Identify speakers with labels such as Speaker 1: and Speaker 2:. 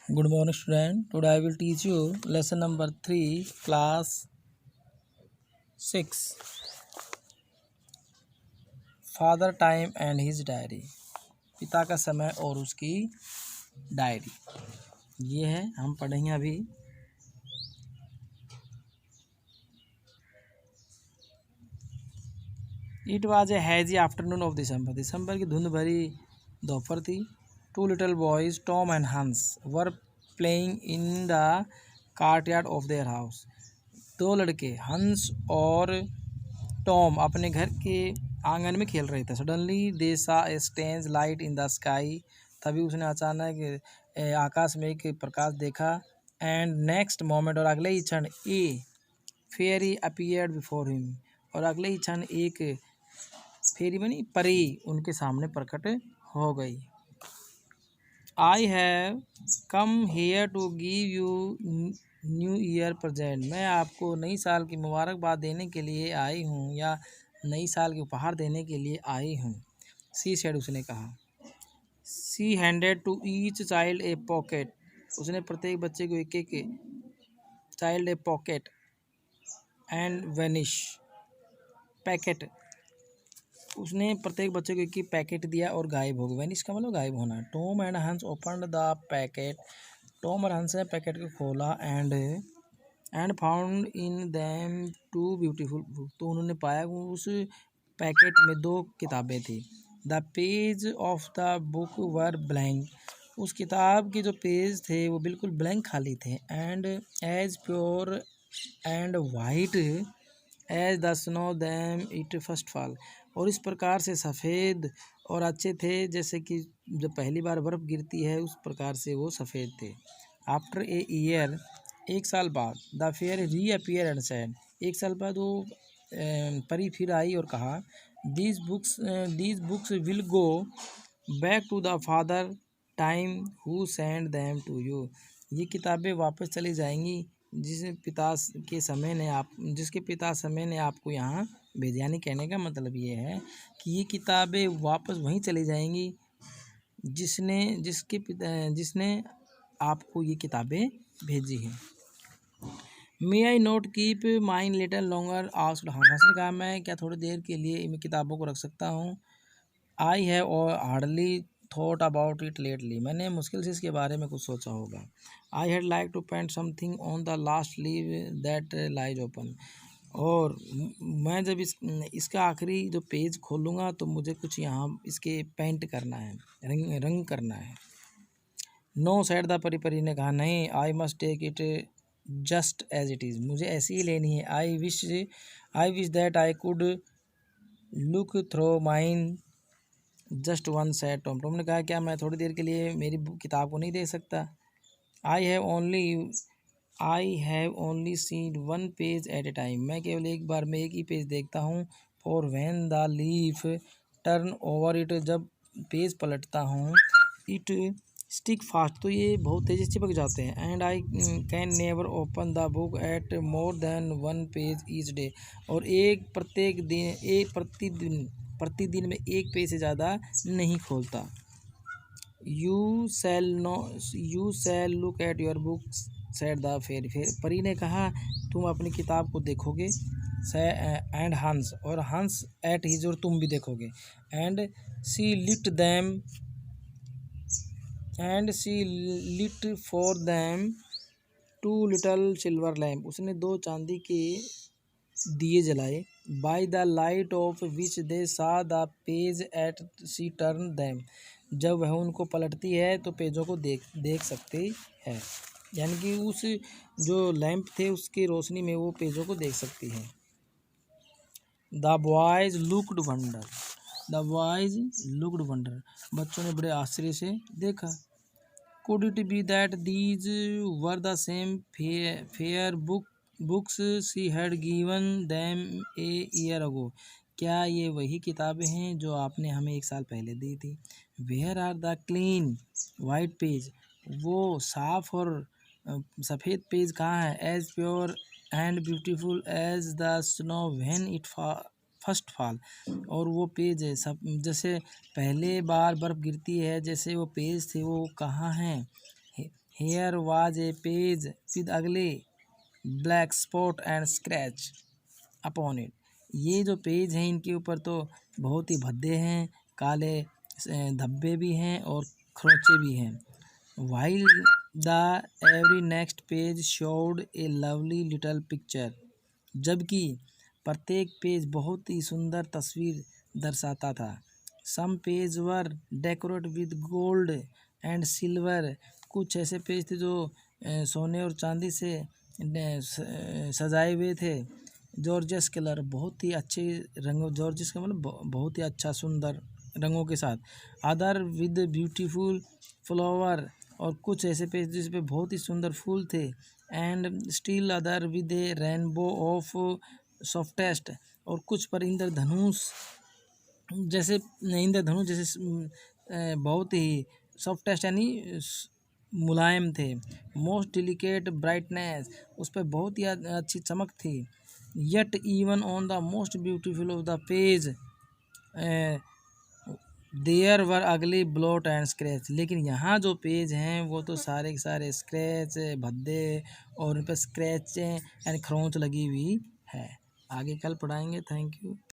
Speaker 1: Good morning, student. Today I will teach you lesson number 3, class 6. Father time and his diary. पिता का समय और उसकी diary, ये है हम पढ़ेंगे अभी। It was a hazy afternoon of December की धुंध भरी दोपहर थी। Two little boys Tom and Hans were playing in the courtyard of their house. दो लड़के हंस और टॉम अपने घर के आंगन में खेल रहे थे। सडनली दे सा a strange light in the sky, तभी उसने अचानक आकाश में एक प्रकाश देखा। एंड नेक्स्ट मोमेंट, और अगले ही क्षण, ए फेयरी अपीयर्ड बिफोर हिम, और अगले ही क्षण एक फेरी बनी परी उनके सामने प्रकट हो गई। I have come here to give you new year present, मैं आपको नई साल की मुबारकबाद देने के लिए आई हूँ, या नई साल के उपहार देने के लिए आई हूँ। सी सेड, उसने कहा। She handed to each child a pocket, उसने प्रत्येक बच्चे को एक एक child a pocket and vanish packet, उसने प्रत्येक बच्चे को एक ही पैकेट दिया और गायब हो गया। वेनिश का मतलब गायब होना। Tom and Hans opened the packet, Tom और हंस ने पैकेट को खोला। And found in them two beautiful book, तो उन्होंने पाया उस पैकेट में दो किताबें थी। The page of the book were blank, उस किताब के जो पेज थे वो बिल्कुल ब्लैंक खाली थे। And as pure and white as the snow them it first fall, और इस प्रकार से सफ़ेद और अच्छे थे जैसे कि जब पहली बार बर्फ़ गिरती है उस प्रकार से वो सफ़ेद थे। आफ्टर ए ईयर, एक साल बाद, the fair reappear and said, एक साल बाद वो परी फिर आई और कहा, these books will go back to the father time who send them to you, ये किताबें वापस चली जाएंगी जिसके पिता समय ने आपको यहाँ भेजा। यानी कहने का मतलब ये है कि ये किताबें वापस वहीं चली जाएंगी जिसने आपको ये किताबें भेजी हैं। May I not keep mine little longer asked Hans ने कहा, मैं क्या थोड़ी देर के लिए इन किताबों को रख सकता हूँ। I have hardly thought about it lately, मैंने मुश्किल से इसके बारे में कुछ सोचा होगा। I had like to paint something on the last leave that lies open, और मैं जब इसका आखिरी जो पेज खोलूँगा तो मुझे कुछ यहाँ इसके पेंट करना है, रंग करना है। नो सेड द परी ने कहा, नहीं, I must take it just as it is, मुझे ऐसी ही लेनी है। I wish that I could look through mine just one said Tom, Tom ने कहा, क्या मैं थोड़ी देर के लिए मेरी किताब को नहीं देख सकता। I have only seen one page eight A time, मैं केवल एक बार में एक ही पेज देखता हूँ। For when the leaf turn over it, जब पेज पलटता हूँ, इट स्टिक फास्ट, तो ये बहुत तेज़ी से चिपक जाते हैं। And I can never open the book at more than one page each day, और प्रतिदिन में एक पेज से ज़्यादा नहीं खोलता। You shall look at your book said the fairy, परी ने कहा, तुम अपनी किताब को देखोगे। एंड हंस, और हंस एट हिज, और तुम भी देखोगे। And she lit for them two little silver lamp, उसने दो चांदी के दिए जलाए। By the light of which they saw the page at she turn them, जब वह उनको पलटती है तो पेजों को देख सकती है, यानी कि उस जो लैंप थे उसकी रोशनी में वो पेजों को देख सकती है। द बॉयज लुक्ड वंडर, बच्चों ने बड़े आश्चर्य से देखा। Could it be that these were the same fair books she had given them a year ago, क्या ये वही किताबें हैं जो आपने हमें एक साल पहले दी थी। Where are the clean white page, वो साफ और सफ़ेद पेज कहाँ है। As pure and beautiful as the snow when it first fall, और वो पेज है सब जैसे पहले बार बर्फ़ गिरती है जैसे वो पेज थे वो कहाँ हैं। Here was a page with ugly black spot and scratch upon it. ये जो पेज हैं इनके ऊपर तो बहुत ही भद्दे हैं, काले धब्बे भी हैं और खरोंचे भी हैं। While the every next page showed a lovely little picture, जबकि प्रत्येक पेज बहुत ही सुंदर तस्वीर दर्शाता था। Some page were decorate with gold and silver, कुछ ऐसे पेज थे जो सोने और चांदी से सजाए हुए थे। जॉर्जियस कलर, बहुत ही अच्छे रंगों, जॉर्जियस का मतलब बहुत ही अच्छा सुंदर रंगों के साथ। अदर विद ब्यूटीफुल फ्लावर, और कुछ ऐसे पेज जिस पे बहुत ही सुंदर फूल थे। And still other with A rainbow of softest, और कुछ पर इंद्रधनुष जैसे बहुत ही सॉफ्टेस्ट यानी मुलायम थे। मोस्ट डिलिकेट ब्राइटनेस, उस पर बहुत ही अच्छी चमक थी। Yet even on the most beautiful of the page there were ugly blot and scratch, लेकिन यहाँ जो पेज हैं वो तो सारे के सारे स्क्रैच, भद्दे, और उन पर स्क्रैच यानी खरोंच लगी हुई है। आगे कल पढ़ाएंगे। Thank you.